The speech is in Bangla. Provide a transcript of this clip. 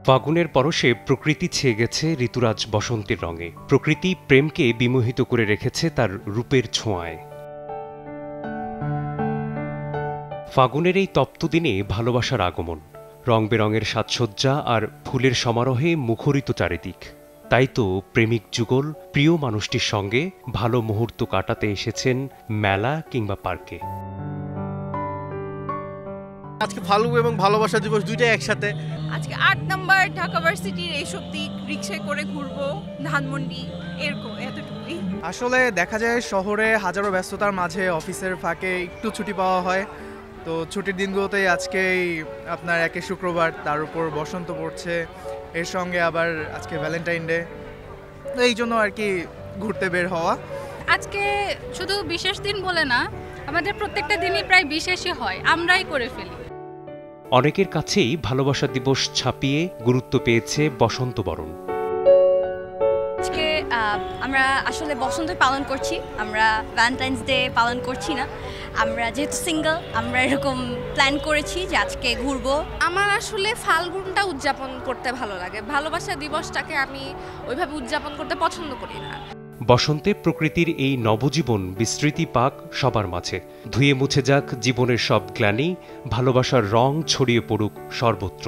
ফাগুনের পরশে প্রকৃতি ছেয়ে গেছে ঋতুরাজ বসন্তের রঙে। প্রকৃতি প্রেমকে বিমোহিত করে রেখেছে তার রূপের ছোঁয়ায়। ফাগুনের এই তপ্ত দিনে ভালোবাসার আগমন, রং বেরঙের সাজসজ্জা আর ফুলের সমারোহে মুখরিত চারিদিক। তাই তো প্রেমিক যুগল প্রিয় মানুষটির সঙ্গে ভালো মুহূর্ত কাটাতে এসেছেন মেলা কিংবা পার্কে। আজকে ফাল্গুন এবং ভালোবাসা দিবস দুইটাই একসাথে। আজকে ৮ নম্বর ঢাকা ভার্সিটির এইসব দিক রিক্সায় করে ঘুরবো, ধানমন্ডি, এরকম এতটুকুই। আসলে দেখা যায় শহরে হাজারো ব্যস্ততার মাঝে অফিসের ফাঁকে একটু ছুটি পাওয়া হয়, তো ছুটির দিনগুলোতেই আজকেই আপনার একে শুক্রবার, তার উপর বসন্ত পড়ছে, এর সঙ্গে আবার আজকে ভ্যালেন্টাইন ডে, তো এই জন্য আর কি ঘুরতে বের হওয়া। আজকে শুধু বিশেষ দিন বলে না, আমাদের প্রত্যেকটা দিনই প্রায় বিশেষই হয়, আমরাই করে ফেলি। অনেকের কাছেই ভালোবাসা দিবস ছাপিয়ে গুরুত্ব পেয়েছে বসন্ত বরণ। আজকে আমরা আসলে বসন্ত পালন করছি, আমরা ভ্যালেন্টাইন্স ডে পালন করছি না। আমরা যেহেতু সিঙ্গেল, আমরা এরকম প্ল্যান করেছি যে আজকে ঘুরবো। আমার আসলে ফাল্গুনটা উদযাপন করতে ভালো লাগে, ভালোবাসা দিবসটাকে আমি ওইভাবে উদযাপন করতে পছন্দ করি না। বসন্তে প্রকৃতির এই নবজীবন বিস্তৃতি পাক সবার মাঝে, ধুয়ে মুছে যাক জীবনের সব গ্লানি, ভালোবাসার রং ছড়িয়ে পড়ুক সর্বত্র।